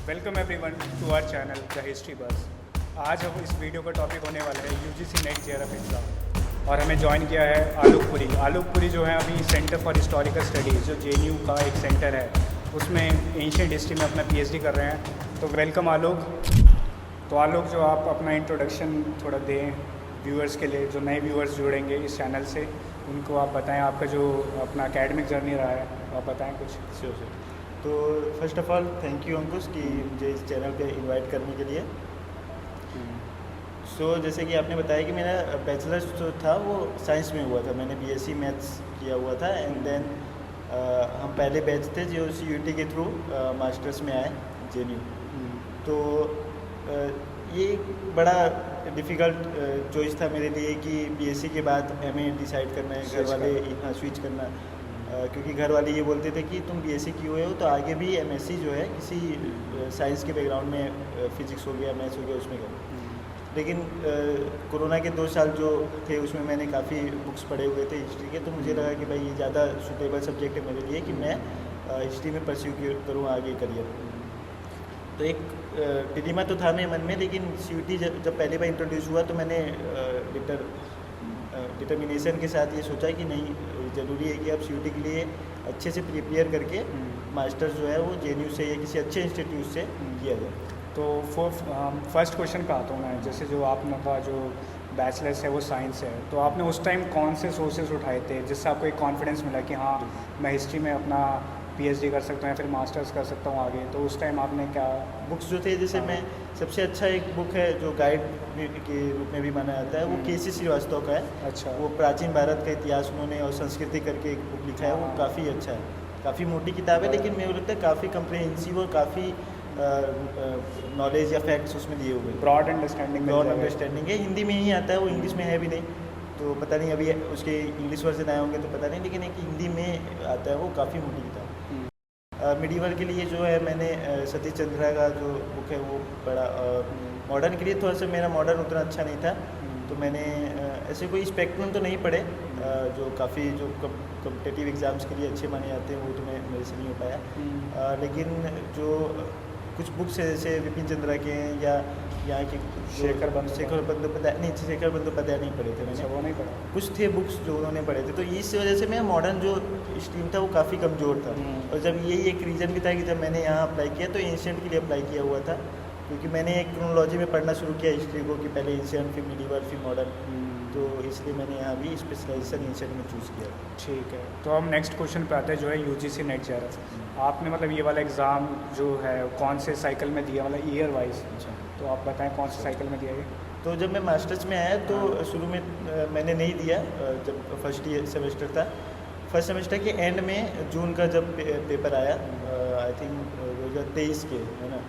Welcome everyone to our channel the history bus. आज हम इस वीडियो का टॉपिक होने वाला है यूजीसी नेट जेआरएफ एग्ज़ाम, और हमें ज्वाइन किया है आलोकपुरी। आलोकपुरी जो है अभी सेंटर फॉर हिस्टोरिकल स्टडीज़ जो जेएनयू का एक सेंटर है, उसमें एंशिएंट हिस्ट्री में अपना पीएचडी कर रहे हैं। तो वेलकम आलोक। तो आलोक, जो आप अपना इंट्रोडक्शन थोड़ा दें व्यूअर्स के लिए, जो नए व्यूअर्स जुड़ेंगे इस चैनल से, उनको आप बताएं आपका जो अपना एकेडमिक जर्नी रहा है, आप बताएं कुछ। श्योर। तो first of all thank you Ankush कि मुझे इस चैनल पे इनवाइट करने के लिए। सो जैसे कि आपने बताया कि मेरा बैचलर्स जो था वो साइंस में हुआ था, मैंने बीएससी मैथ्स किया हुआ था। एंड देन हम पहले बैच थे जो सीयूटी के थ्रू मास्टर्स में आए जेएनयू। तो ये बड़ा डिफ़िकल्ट चॉइस था मेरे लिए कि बीएससी के बाद एमए डिसाइड करना है, घर वाले यहाँ स्विच करना, क्योंकि घर वाले ये बोलते थे कि तुम बीएससी किए हुए हो तो आगे भी एमएससी जो है किसी साइंस के बैकग्राउंड में, फिजिक्स हो गया, मैथ्स हो गया, उसमें करो। लेकिन कोरोना के 2 साल जो थे उसमें मैंने काफ़ी बुक्स पढ़े हुए थे हिस्ट्री के, तो मुझे लगा कि भाई ये ज़्यादा सूटेबल सब्जेक्ट है मेरे लिए कि मैं हिस्ट्री में परस्यू करूँ आगे करियर। तो एक डिलेमा तो था मेरे मन में, लेकिन सीयूटी जब पहली बार इंट्रोड्यूस हुआ तो मैंने डिटर्मिनेशन के साथ ये सोचा कि नहीं, ज़रूरी है कि आप सीयूटी के लिए अच्छे से प्रिपेयर करके मास्टर्स जो है वो जेएनयू से या किसी अच्छे इंस्टीट्यूट से किया जाए। तो फर्स्ट क्वेश्चन पे आता हूँ मैं, जैसे जो आपने का जो बैचलर्स है वो साइंस है, तो आपने उस टाइम कौन से सोर्सेज उठाए थे जिससे आपको एक कॉन्फिडेंस मिला कि हाँ मैं हिस्ट्री में अपना पीएचडी कर सकता हूँ या फिर मास्टर्स कर सकता हूँ आगे? तो उस टाइम आपने क्या बुक्स जो थे, जैसे मैं सबसे अच्छा एक बुक है जो गाइड के रूप में भी माना जाता है, वो केसी श्रीवास्तव का है। अच्छा। वो प्राचीन भारत का इतिहास उन्होंने और संस्कृति करके एक बुक लिखा है, वो काफ़ी अच्छा है। काफ़ी मोटी किताब है, लेकिन मेरे को लगता है काफ़ी कम्प्रिहेंसिव और काफ़ी नॉलेज या फैक्ट्स उसमें दिए हुए हैं। ब्रॉड अंडरस्टैंडिंग है। हिंदी में ही आता है, वो इंग्लिश में है भी नहीं, तो पता नहीं अभी उसके इंग्लिश वर्जन आए होंगे तो पता नहीं, लेकिन एक हिंदी में आता है, वो काफ़ी मोटी किताब। मिडीवल के लिए जो है मैंने सतीश चंद्रा का जो बुक है वो पढ़ा। मॉडर्न के लिए थोड़ा सा मेरा मॉडर्न उतना अच्छा नहीं था, तो मैंने ऐसे कोई स्पेक्ट्रम तो नहीं पढ़े जो काफ़ी जो कॉम्पिटिटिव एग्ज़ाम्स के लिए अच्छे माने जाते हैं, वो तो मेरे से नहीं हो पाया। लेकिन जो कुछ बुक्स है जैसे विपिन चंद्रा के हैं या यहाँ के शेखर बंदोपाध्याय नहीं पढ़े थे मैंने। वो नहीं पढ़ा। कुछ थे बुक्स जो उन्होंने पढ़े थे, तो इस वजह से मेरा मॉडर्न जो स्ट्रीम था वो काफ़ी कमज़ोर था। और जब यही एक रीज़न भी था कि जब मैंने यहाँ अप्लाई किया तो एंशिएंट के लिए अप्लाई किया हुआ था, क्योंकि मैंने एक क्रोनोलॉजी में पढ़ना शुरू किया हिस्ट्री को कि पहले एंशिएंट फिर मिडीवल फिर मॉडर्न, तो इसलिए मैंने यहाँ भी स्पेशलाइजेशन एंशिएंट में चूज़ किया। ठीक है, तो हम नेक्स्ट क्वेश्चन पे आते हैं जो है यूजीसी नेट जेआरएफ। आपने मतलब ये वाला एग्ज़ाम जो है कौन से साइकिल में दिया, मतलब ईयर वाइज? अच्छा, तो आप बताएं कौन से साइकिल में दिया ये? तो जब मैं मास्टर्स में आया तो शुरू में मैंने नहीं दिया, जब फर्स्ट सेमेस्टर था, फर्स्ट सेमेस्टर के एंड में जून का जब पेपर आया, आई थिंक 2023 के, है ना,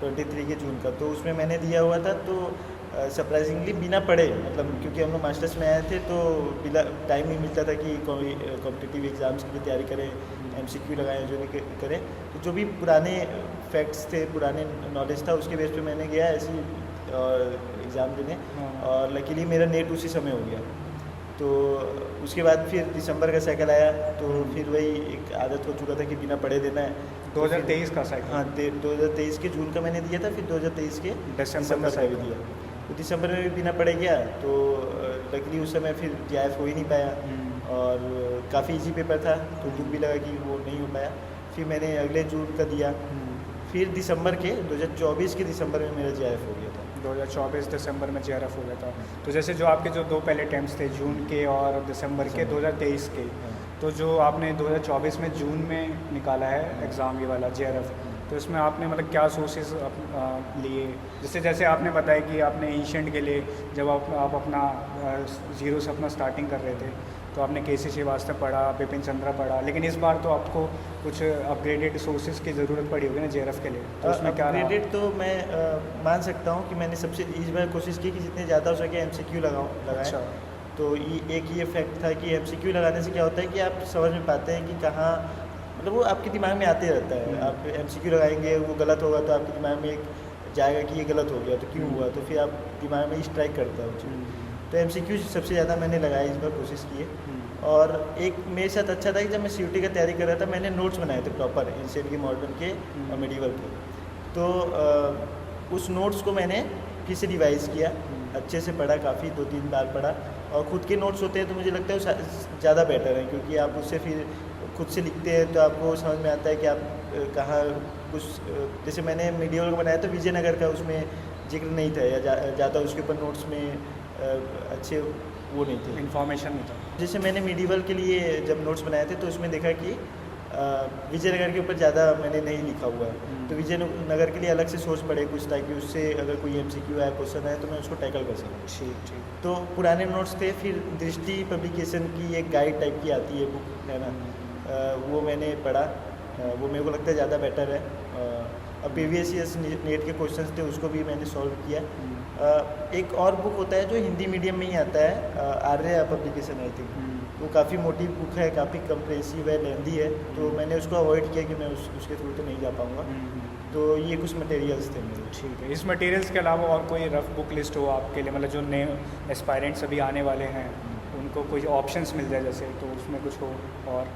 23 के जून का, तो उसमें मैंने दिया हुआ था। तो सरप्राइजिंगली बिना पढ़े, मतलब क्योंकि हम लोग मास्टर्स में आए थे तो बिना टाइम नहीं मिलता था कि कोई कॉम्पिटिटिव एग्ज़ाम्स के लिए तैयारी करें, एमसीक्यू लगाएं, जो भी करें, तो जो भी पुराने फैक्ट्स थे, पुराने नॉलेज था, उसके बेस पे मैंने गया ऐसी एग्ज़ाम देने, और लकीली मेरा नेट उसी समय हो गया। तो उसके बाद फिर दिसंबर का साइकिल आया, तो फिर वही एक आदत हो चुका था कि बिना पढ़े देना है। 2023 का साइकिल? हाँ, 2023 के जून का मैंने दिया था, फिर 2023 के दिसंबर का भी दिया। तो दिसंबर में भी बिना पढ़े गया, तो लकीली उस समय फिर जेआरएफ हो ही नहीं पाया, और काफ़ी इजी पेपर था, तो दुख भी लगा कि वो नहीं हो पाया। फिर मैंने अगले जून का दिया, फिर दिसंबर के 2024 के दिसंबर में मेरा जेआरएफ हो गया था। 2024 दिसंबर में जेआरएफ हो गया था। तो जैसे जो आपके जो 2 पहले अटैम्प्ट्स थे, जून के और दिसंबर के 2023 के, तो जो आपने 2024 में जून में निकाला है एग्ज़ाम ये वाला जेआरएफ, तो इसमें आपने मतलब क्या सोर्सेज लिए? जैसे आपने बताया कि आपने एंशिएंट के लिए जब आप अपना ज़ीरो से अपना स्टार्टिंग कर रहे थे, तो आपने केसी श्रीवास्तव पढ़ा, विपिन चंद्रा पढ़ा, लेकिन इस बार तो आपको कुछ अपग्रेडेड सोर्सेज की ज़रूरत पड़ी होगी ना जेआरएफ के लिए, तो उसमें क्या अपग्रेडेड तो मैं मान सकता हूँ कि मैंने सबसे इस बार कोशिश की कि जितने ज़्यादा हो सके एमसीक्यू लगाएं। अच्छा। तो एक ये फैक्ट था कि एमसीक्यू लगाने से क्या होता है कि आप समझ में पाते हैं कि कहाँ, मतलब वो आपके दिमाग में आते रहता है। आप एमसीक्यू लगाएंगे, वो गलत होगा तो आपके दिमाग में एक जाएगा कि ये गलत हो गया तो क्यों हुआ, तो फिर आप दिमाग में स्ट्राइक करता है वो चीज़। तो एमसीक्यू सबसे ज़्यादा मैंने लगाया, इस बार कोशिश की है। और एक मेरे साथ अच्छा था कि जब मैं सीयूटी का तैयारी कर रहा था, मैंने नोट्स बनाए थे प्रॉपर एंशिएंट के, मॉडर्न के और मिडीवल के। तो उस नोट्स को मैंने फिर से रिवाइज़ किया, अच्छे से पढ़ा, काफ़ी 2-3 बार पढ़ा। और ख़ुद के नोट्स होते हैं तो मुझे लगता है वो ज़्यादा बेटर है, क्योंकि आप उससे फिर खुद से लिखते हैं तो आपको समझ में आता है कि आप कहाँ कुछ जैसे मैंने मीडियल का बनाया तो विजयनगर का उसमें जिक्र नहीं था, या ज़्यादा उसके ऊपर नोट्स में अच्छे वो नहीं थे, इन्फॉर्मेशन नहीं था। जैसे मैंने मीडियल के लिए जब नोट्स बनाए थे तो उसमें देखा कि विजयनगर के ऊपर ज़्यादा मैंने नहीं लिखा हुआ है, तो विजयनगर के लिए अलग से सोच पड़े कुछ, ताकि उससे अगर कोई MCQ आया, क्वेश्चन आया तो मैं उसको टैकल कर सकूँ। ठीक ठीक। तो पुराने नोट्स थे, फिर दृष्टि पब्लिकेशन की एक गाइड टाइप की आती है बुक, है ना, वो मैंने पढ़ा, वो मेरे को लगता है ज़्यादा बेटर है। अब प्रीवियस नेट के क्वेश्चंस थे उसको भी मैंने सॉल्व किया। एक और बुक होता है जो हिंदी मीडियम में ही आता है, आर्य पब्लिकेशन आई थिंक, वो काफ़ी मोटी बुक है, काफ़ी कंप्रेसिव है, लेंदी है, तो मैंने उसको अवॉइड किया कि मैं उसके थ्रू तो नहीं जा पाऊँगा। तो ये कुछ मटेरियल्स थे मेरे। ठीक है। इस मटेरियल्स के अलावा और कोई रफ बुक लिस्ट हो आपके लिए, मतलब जो नए एस्पायरेंट्स अभी आने वाले हैं उनको कोई ऑप्शंस मिल जाए जैसे, तो उसमें कुछ हो? और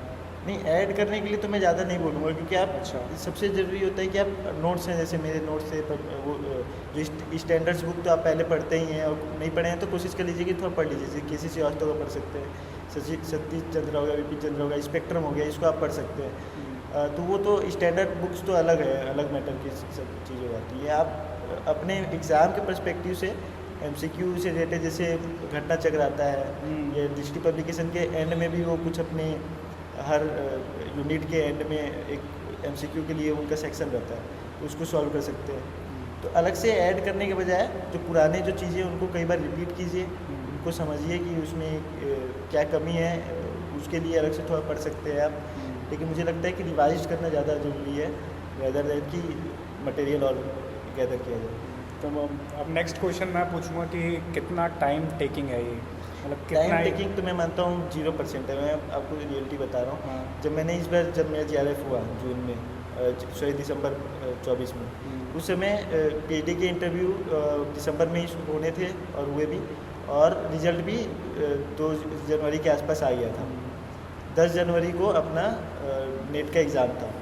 नहीं, ऐड करने के लिए तो मैं ज़्यादा नहीं बोलूँगा, क्योंकि आप अच्छा। सबसे ज़रूरी होता है कि आप नोट्स हैं, जैसे मेरे नोट्स थे, पर वो जो स्टैंडर्ड्स बुक तो आप पहले पढ़ते ही हैं, और नहीं पढ़े हैं तो कोशिश कर लीजिए कि थोड़ा पढ़ लीजिए। जैसे KC श्रीवास्तव का पढ़ सकते हैं, सतीश चंद्र होगा, VP चंद्र होगा, स्पेक्ट्रम हो गया, इसको आप पढ़ सकते हैं। तो वो तो स्टैंडर्ड बुक्स तो अलग है, अलग मैटर की सब चीज़ हो जाती है। आप अपने एग्ज़ाम के पर्सपेक्टिव से MCQ से रिलेटेड जैसे घटना चक्र आता है, या दृष्टि पब्लिकेशन के एंड में भी वो कुछ अपने हर यूनिट के एंड में एक MCQ के लिए उनका सेक्शन रहता है, तो उसको सॉल्व कर सकते हैं। तो अलग से ऐड करने के बजाय जो पुराने जो चीज़ें उनको कई बार रिपीट कीजिए, उनको समझिए कि उसमें क्या कमी है, उसके लिए अलग से थोड़ा पढ़ सकते हैं आप। लेकिन मुझे लगता है कि रिवाइज करना ज़्यादा ज़रूरी है, रेदर देन कि मटेरियल और गैदर किया जाए। तो अब नेक्स्ट क्वेश्चन मैं पूछूंगा कि कितना टाइम टेकिंग है ये, मतलब टाइम कितना? टेकिंग तो मैं मानता हूँ 0% है। मैं आपको रियलिटी बता रहा हूँ। हाँ। जब मैंने इस बार जब मेरा JRF हुआ जून में, दिसंबर 24 में, उस समय PhD के इंटरव्यू दिसंबर में ही होने थे और हुए भी, और रिजल्ट भी 2 जनवरी के आसपास आ गया था। 10 जनवरी को अपना नेट का एग्ज़ाम था।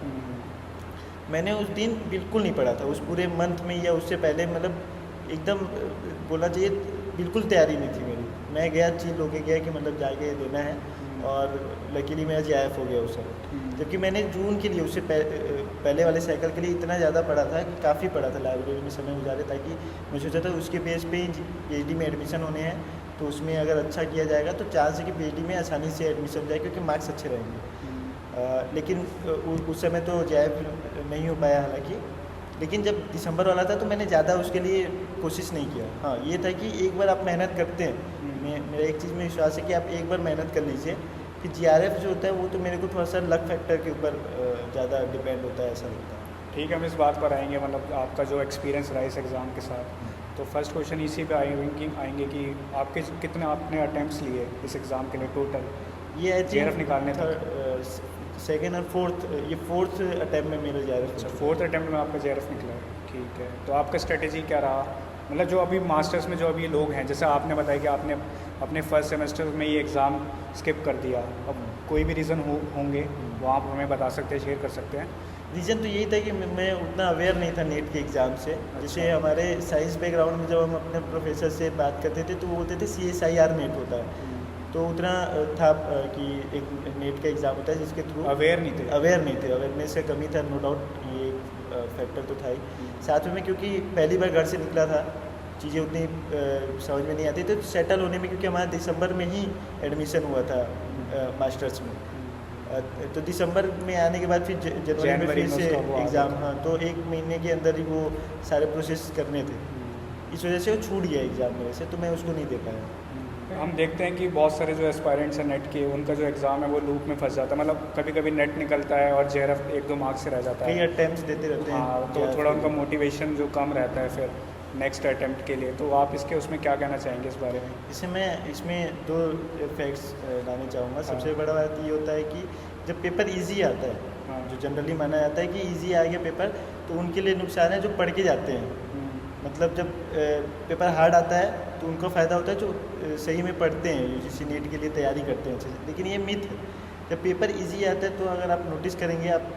मैंने उस दिन बिल्कुल नहीं पढ़ा था, उस पूरे मंथ में या उससे पहले, मतलब एकदम बोलना चाहिए बिल्कुल तैयारी नहीं थी मेरी। मैं गया, चीज़ होके गया कि मतलब जाके देना है, और लकीली मेरा JRF हो गया उस समय। जबकि मैंने जून के लिए, उससे पहले वाले साइकिल के लिए इतना ज़्यादा पढ़ा था कि काफ़ी पढ़ा था, लाइब्रेरी में समय गुजारे, ताकि मैं सोचा था उसके बेस पे ही PhD में एडमिशन होने हैं, तो उसमें अगर अच्छा किया जाएगा तो चांस है कि PhD में आसानी से एडमिशन हो जाए, क्योंकि मार्क्स अच्छे रहेंगे। लेकिन उस समय तो JRF नहीं हो पाया हालांकि। लेकिन जब दिसंबर वाला था तो मैंने ज़्यादा उसके लिए कोशिश नहीं किया। हाँ, ये था कि एक बार आप मेहनत करते हैं, मेरा एक चीज़ में विश्वास है कि आप एक बार मेहनत कर लीजिए, कि JRF जो होता है वो तो मेरे को थोड़ा सा लक फैक्टर के ऊपर ज़्यादा डिपेंड होता है, ऐसा लगता है। ठीक है, हम इस बात पर आएंगे, मतलब आपका जो एक्सपीरियंस रहा इस एग्ज़ाम के साथ। तो फर्स्ट क्वेश्चन इसी पे आएंगे कि आपके कितने आपने अटैम्प्ट्स लिए इस एग्ज़ाम के लिए टोटल? ये आई JRF निकालने सेकेंड और फोर्थ, ये फोर्थ अटैम्प्ट में मेरा JRF। अच्छा, फोर्थ अटैम्प्ट में आपका JRF निकला है। ठीक है, तो आपका स्ट्रेटेजी क्या रहा? मतलब जो अभी मास्टर्स में जो अभी लोग हैं, जैसे आपने बताया कि आपने अपने फर्स्ट सेमेस्टर में ये एग्ज़ाम स्किप कर दिया, अब कोई भी रीज़न होंगे वो आप हमें बता सकते हैं, शेयर कर सकते हैं? रीज़न तो यही था कि मैं उतना अवेयर नहीं था नेट के एग्ज़ाम से। जैसे हमारे साइंस बैकग्राउंड में जब हम अपने प्रोफेसर से बात करते थे तो वो बोलते थे CSIR नेट होता है, तो उतना था कि एक नेट का एग्ज़ाम होता है जिसके थ्रू अवेयर नहीं थे। अवेयरनेस का कमी था, नो डाउट, ये फैक्टर तो था ही। साथ में क्योंकि पहली बार घर से निकला था, चीज़ें उतनी समझ में नहीं आती, तो सेटल होने में, क्योंकि हमारा दिसंबर में ही एडमिशन हुआ था मास्टर्स में, तो दिसंबर में आने के बाद फिर जनवरी में फिर से एग्ज़ाम। हाँ, तो 1 महीने के अंदर ही वो सारे प्रोसेस करने थे, इस वजह से वो छूट गया एग्ज़ाम मेरे से, तो मैं उसको नहीं दे पाया। हम देखते हैं कि बहुत सारे जो एस्पायरेंट्स हैं नेट के, उनका जो एग्ज़ाम है वो लूप में फंस जाता है, मतलब कभी कभी नेट निकलता है और JRF 1-2 मार्क्स से रह जाता कई है। अटैम्प्ट्स देते रहते हैं। हाँ, तो थोड़ा उनका मोटिवेशन जो कम रहता है फिर नेक्स्ट अटैम्प्ट के लिए, तो आप इसके उसमें क्या कहना चाहेंगे इस बारे में? इससे मैं इसमें 2 फैक्ट्स लाना चाहूँगा। सबसे बड़ा बात ये होता है कि जब पेपर इजी आता है, जो जनरली माना जाता है कि इजी आ गया पेपर, तो उनके लिए नुकसान है जो पढ़ के जाते हैं। मतलब जब पेपर हार्ड आता है तो उनको फ़ायदा होता है जो सही में पढ़ते हैं, UGC नेट के लिए तैयारी करते हैं अच्छे से। लेकिन ये मिथ है, जब पेपर इजी आता है तो अगर आप नोटिस करेंगे, आप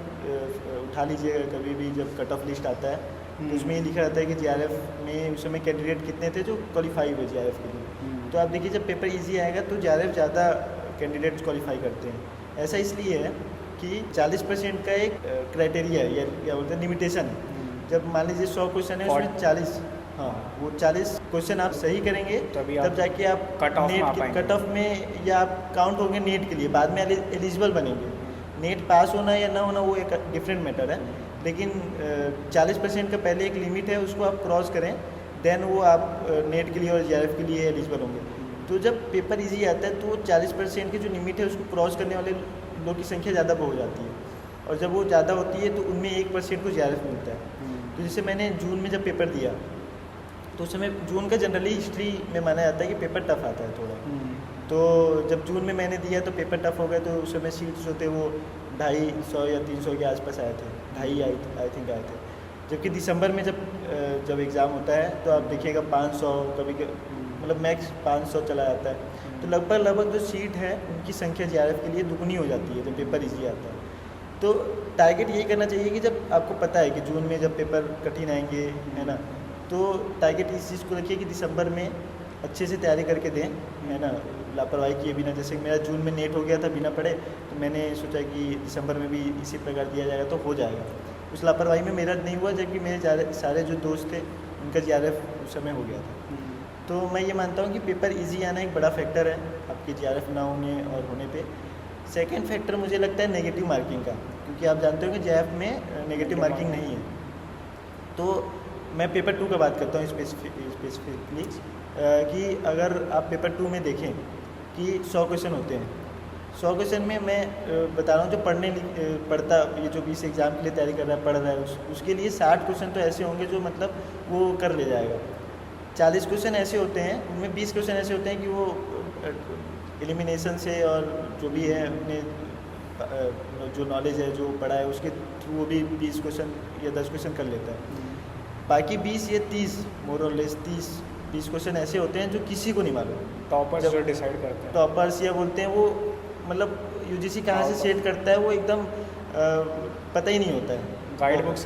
उठा लीजिएगा कभी भी जब कट ऑफ लिस्ट आता है तो उसमें ये लिखा रहता है कि JRF में उस समय कैंडिडेट कितने थे जो क्वालिफाई हुए JRF के लिए। तो आप देखिए जब पेपर इजी आएगा तो JRF ज़्यादा कैंडिडेट्स क्वालिफाई करते हैं। ऐसा इसलिए है कि 40% का एक क्राइटेरिया है या क्या बोलते हैं लिमिटेशन है। जब मान लीजिए 100 क्वेश्चन है उसमें 40, हाँ वो 40 क्वेश्चन आप सही करेंगे तब जाके आप कट ऑफ में या आप काउंट होंगे नेट के लिए, बाद में एलिजिबल बनेंगे। नेट पास होना या ना होना वो एक डिफरेंट मैटर है, लेकिन 40% का पहले एक लिमिट है, उसको आप क्रॉस करें देन वो आप नेट के लिए और JRF के लिए एलिजिबल होंगे। तो जब पेपर इजी आता है तो 40% की जो लिमिट है उसको क्रॉस करने वाले लोगों की संख्या ज़्यादा हो जाती है, और जब वो ज़्यादा होती है तो उनमें 1% को JRF मिलता है। तो जैसे मैंने जून में जब पेपर दिया तो उस समय जून का जनरली हिस्ट्री में माना जाता है कि पेपर टफ आता है थोड़ा। तो जब जून में मैंने दिया तो पेपर टफ हो गए, तो उस समय सीट्स जो थे वो 250 या 300 के आसपास आए थे, 250 आई थिंक आए थे। जबकि दिसंबर में जब एग्ज़ाम होता है तो आप देखिएगा 500 कभी मतलब मैक्स 500 चला जाता है। तो लगभग जो सीट है उनकी संख्या JRF के लिए दुगनी हो जाती है जब पेपर इजी आता है। तो टारगेट यही करना चाहिए कि जब आपको पता है कि जून में जब पेपर कठिन आएंगे, है ना, तो टारगेट इस चीज़ को रखिए कि दिसंबर में अच्छे से तैयारी करके दें, है ना, लापरवाही किए बिना। जैसे कि मेरा जून में नेट हो गया था बिना पढ़े, तो मैंने सोचा कि दिसंबर में भी इसी प्रकार दिया जाएगा तो हो जाएगा। उस लापरवाही में मेरा नहीं हुआ, जबकि मेरे सारे जो दोस्त थे उनका JRF उस समय हो गया था। तो मैं ये मानता हूँ कि पेपर इजी आना एक बड़ा फैक्टर है आपके JRF ना होने और होने पे। सेकंड फैक्टर मुझे लगता है नेगेटिव मार्किंग का, क्योंकि आप जानते हो कि JRF में नेगेटिव मार्किंग नहीं है। तो मैं पेपर 2 का बात करता हूँ स्पेसिफिकली कि अगर आप पेपर 2 में देखें कि 100 क्वेश्चन होते हैं, 100 क्वेश्चन में मैं बता रहा हूँ जो पढ़ता ये जो 20 एग्ज़ाम के लिए तैयारी कर रहा है, पढ़ रहा है, उसके लिए 60 क्वेश्चन तो ऐसे होंगे जो मतलब वो कर ले जाएगा। 40 क्वेश्चन ऐसे होते हैं, उनमें 20 क्वेश्चन ऐसे होते हैं कि वो एलिमिनेशन से और जो भी है अपने जो नॉलेज है जो पढ़ा है उसके थ्रू वो भी 20 क्वेश्चन या 10 क्वेश्चन कर लेता है। बाकी 20 या 30 मोर और लेस 30-20 क्वेश्चन ऐसे होते हैं जो किसी को नहीं मालूम। टॉपर्स जो डिसाइड करते हैं, टॉपर्स या बोलते हैं वो मतलब UGC कहाँ से सेट करता है वो एकदम पता ही नहीं होता है। गाइड बुक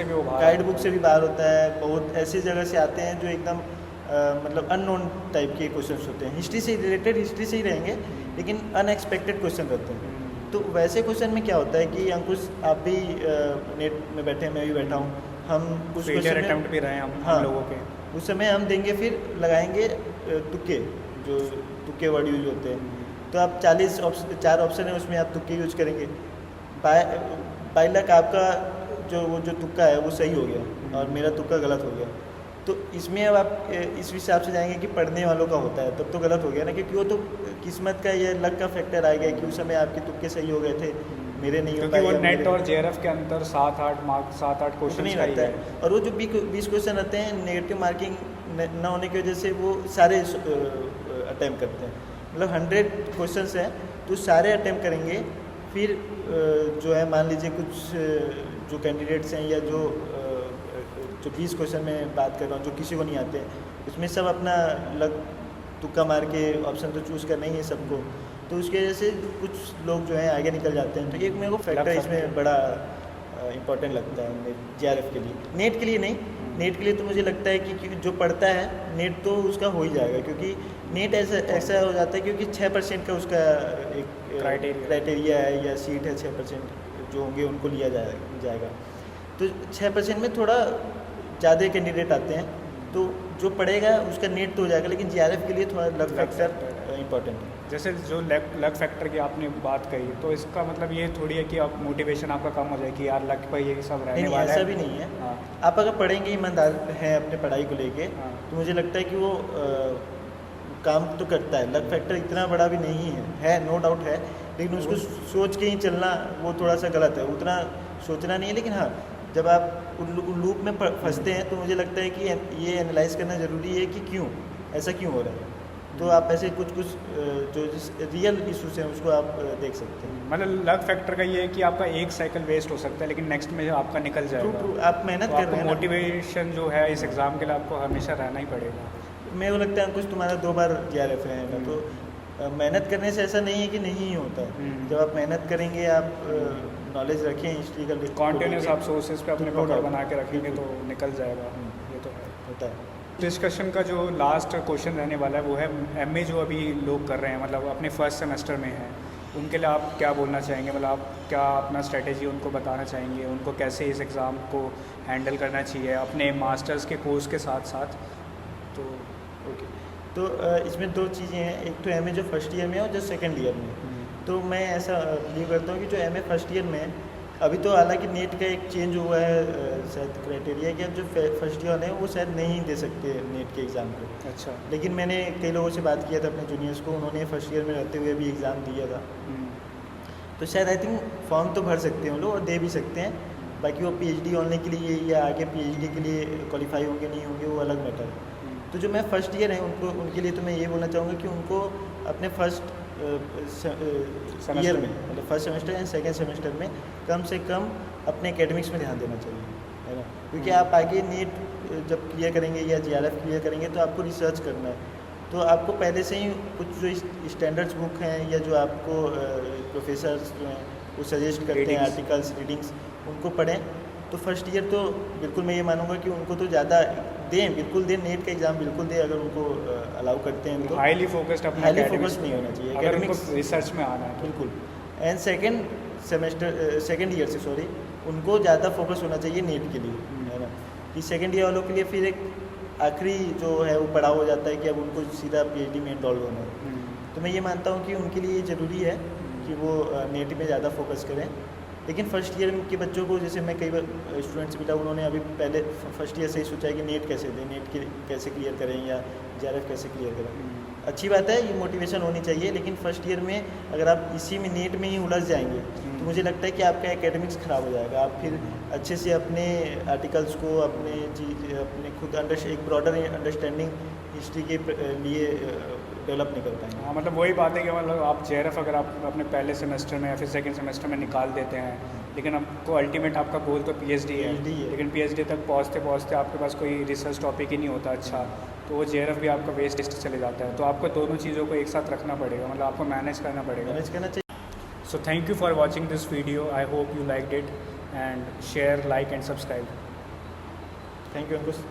से भी बाहर होता है। बहुत ऐसी जगह से आते हैं जो एकदम मतलब अननोन टाइप के क्वेश्चंस होते हैं। हिस्ट्री से रिलेटेड हिस्ट्री से ही रहेंगे, लेकिन अनएक्सपेक्टेड क्वेश्चन रहते हैं। तो वैसे क्वेश्चन में क्या होता है कि अंकुश आप भी नेट में बैठे हैं, मैं भी बैठा हूँ, हम उस क्वेश्चन अटेम्प्ट भी रहे हैं हम लोगों के, उस समय हम देंगे, फिर लगाएंगे तुक्के, जो तुक्के वर्ड यूज होते हैं। तो आप 4 ऑप्शन है उसमें आप तुक्के यूज करेंगे। बाई लक आपका जो तुक्का है वो सही हो गया और मेरा तुक्का गलत हो गया। तो इसमें अब आप इस हिसाब से जाएंगे कि पढ़ने वालों का होता है, तब तो गलत हो गया ना, क्योंकि वो तो किस्मत का या लक का फैक्टर आ गया कि उस समय आपके तुक्के सही हो गए थे, मेरे नहीं हो पाए। क्योंकि वो नेट और JRF के अंदर 7-8 क्वेश्चन नहीं रहता है। और वो जो 20 क्वेश्चन रहते हैं नेगेटिव मार्किंग न होने की वजह से वो सारे अटैम्प्ट करते हैं। मतलब 100 क्वेश्चन हैं तो सारे अटैम्प्ट करेंगे। फिर जो है मान लीजिए कुछ जो कैंडिडेट्स हैं या जो 20 क्वेश्चन में बात कर रहा हूँ जो किसी को नहीं आते, उसमें सब अपना लग तुक्का मार के ऑप्शन तो चूज़ करना ही है सबको। तो उसकी वजह से कुछ लोग जो हैं आगे निकल जाते हैं। तो एक मेरे को फैक्टर इसमें बड़ा इंपॉर्टेंट लगता है JRF के लिए। नेट के लिए नहीं, नेट के लिए तो मुझे लगता है कि जो पढ़ता है नेट तो उसका हो ही जाएगा, क्योंकि नेट ऐसा हो जाता है क्योंकि 6% का उसका एक क्राइटेरिया है या सीट है, 6% जो होंगे उनको लिया जाएगा। तो 6% में थोड़ा ज़्यादा कैंडिडेट आते हैं, तो जो पढ़ेगा उसका नेट तो हो जाएगा, लेकिन JRF के लिए थोड़ा लक फैक्टर इंपॉर्टेंट है। जैसे जो लक फैक्टर की आपने बात कही, तो इसका मतलब ये थोड़ी है कि आप मोटिवेशन आपका कम हो जाए कि यार लक पर ये सब रहने वाला है। ऐसा भी नहीं है। हाँ। आप अगर पढ़ेंगे, ईमानदार हैं अपने पढ़ाई को लेके, तो मुझे लगता है कि वो काम तो करता है। लक फैक्टर इतना बड़ा भी नहीं है, नो डाउट है, लेकिन उसको सोच के ही चलना वो थोड़ा सा गलत है। उतना सोचना नहीं है, लेकिन हाँ जब आप लूप में फंसते हैं तो मुझे लगता है कि ये एनालाइज करना ज़रूरी है कि क्यों ऐसा क्यों हो रहा है। तो आप ऐसे कुछ जो रियल इशूज़ हैं उसको आप देख सकते हैं। मतलब लक फैक्टर का ये है कि आपका एक साइकिल वेस्ट हो सकता है, लेकिन नेक्स्ट में आपका निकल जाएगा। ट्रू, आप मेहनत कर रहे हैं। मोटिवेशन जो है इस एग्ज़ाम के लिए आपको हमेशा रहना ही पड़ेगा। मेरे को लगता है कुछ तुम्हारा 2 बार JRF है ना, तो मेहनत करने से ऐसा नहीं है कि नहीं होता है। जब आप मेहनत करेंगे, आप नॉलेज रखें हिस्ट्री का कॉन्टिन्यूस आप सोर्सेज पे अपने No पकड़ doubt. बना के रखेंगे तो बिल्कुल। निकल जाएगा, ये तो है। होता है। डिस्कशन का जो लास्ट क्वेश्चन रहने वाला है वो है एमए जो अभी लोग कर रहे हैं, मतलब अपने फर्स्ट सेमेस्टर में हैं, उनके लिए आप क्या बोलना चाहेंगे? मतलब आप क्या अपना स्ट्रेटेजी उनको बताना चाहेंगे, उनको कैसे इस एग्ज़ाम को हैंडल करना चाहिए अपने मास्टर्स के कोर्स के साथ साथ? तो ओके, तो इसमें दो चीज़ें हैं, एक तो एमए जो फर्स्ट ईयर में है और जो सेकंड ईयर में है। तो मैं ऐसा बिलीव करता हूँ कि जो एमए फर्स्ट ईयर में है, अभी तो हालांकि नेट का एक चेंज हुआ है शायद क्राइटेरिया कि अब जो फर्स्ट ईयर है वो शायद नहीं दे सकते नेट के एग्ज़ाम को। अच्छा। लेकिन मैंने कई लोगों से बात किया था अपने जूनियर्स को, उन्होंने फर्स्ट ईयर में रहते हुए भी एग्ज़ाम दिया था। तो शायद आई थिंक फॉर्म तो भर सकते हैं वो लोग और दे भी सकते हैं, बाकी वो पीएचडी होने के लिए या आगे पीएचडी के लिए क्वालिफाई होंगे नहीं होंगे वो अलग मैटर है। तो जो मैं फर्स्ट ईयर है उनके लिए तो मैं ये बोलना चाहूँगा कि उनको अपने फर्स्ट ईयर में, मतलब first semester and second semester में कम से कम अपने एकेडमिक्स में ध्यान देना चाहिए, है ना? क्योंकि आप आगे नीट जब क्लियर करेंगे या जेआरएफ क्लियर करेंगे तो आपको रिसर्च करना है, तो आपको पहले से ही कुछ जो स्टैंडर्ड्स बुक हैं या जो आपको प्रोफेसर्स जो हैं वो सजेस्ट करते हैं आर्टिकल्स रीडिंग्स, उनको पढ़ें। तो फर्स्ट ईयर तो बिल्कुल मैं ये मानूंगा कि उनको तो ज़्यादा दें, बिल्कुल दें, नेट का एग्ज़ाम बिल्कुल दें अगर उनको अलाउ करते हैं तो। हाईली फोकस्ड अपने हाईली academics फोकस नहीं होना चाहिए, अगर उनको academics- रिसर्च में आना है तो। बिल्कुल। एंड सेकेंड ईयर से उनको ज़्यादा फोकस होना चाहिए नेट के लिए, है ना? कि सेकेंड ईयर वालों के लिए फिर एक आखिरी जो है वो पड़ाव हो जाता है कि अब उनको सीधा पीएचडी में इनरोल होना है। तो मैं ये मानता हूँ कि उनके लिए ज़रूरी है कि वो नेट में ज़्यादा फोकस करें। लेकिन फर्स्ट ईयर के बच्चों को, जैसे मैं कई बार स्टूडेंट्स मिला, उन्होंने अभी पहले फर्स्ट ईयर से ही सोचा है कि नेट कैसे दें, नेट कैसे क्लियर करें या जेआरएफ कैसे क्लियर करें। अच्छी बात है, ये मोटिवेशन होनी चाहिए, लेकिन फर्स्ट ईयर में अगर आप इसी में नेट में ही उलझ जाएंगे तो मुझे लगता है कि आपका एकेडमिक्स ख़राब हो जाएगा। आप फिर अच्छे से अपने आर्टिकल्स को, अपने खुद एक ब्रॉडर अंडरस्टैंडिंग हिस्ट्री के लिए डेवलप नहीं कर पाएंगे। हाँ, मतलब वही बात है कि मतलब आप जेआरएफ अगर आप अपने पहले सेमेस्टर में या फिर सेकंड सेमेस्टर में निकाल देते हैं, लेकिन आपको अल्टीमेट आपका गोल तो पीएचडी है, PhD है। लेकिन पीएचडी तक पहुँचते पहुँचते आपके पास कोई रिसर्च टॉपिक ही नहीं होता अच्छा, तो वो जेआरएफ भी आपका वेस्ट चले जाता है। तो आपको दोनों चीज़ों को एक साथ रखना पड़ेगा, मतलब आपको मैनेज करना पड़ेगा। मैनेज करना चाहिए। So thank you for watching this video. I hope you liked it, and share, like and subscribe. Thank you Ankush.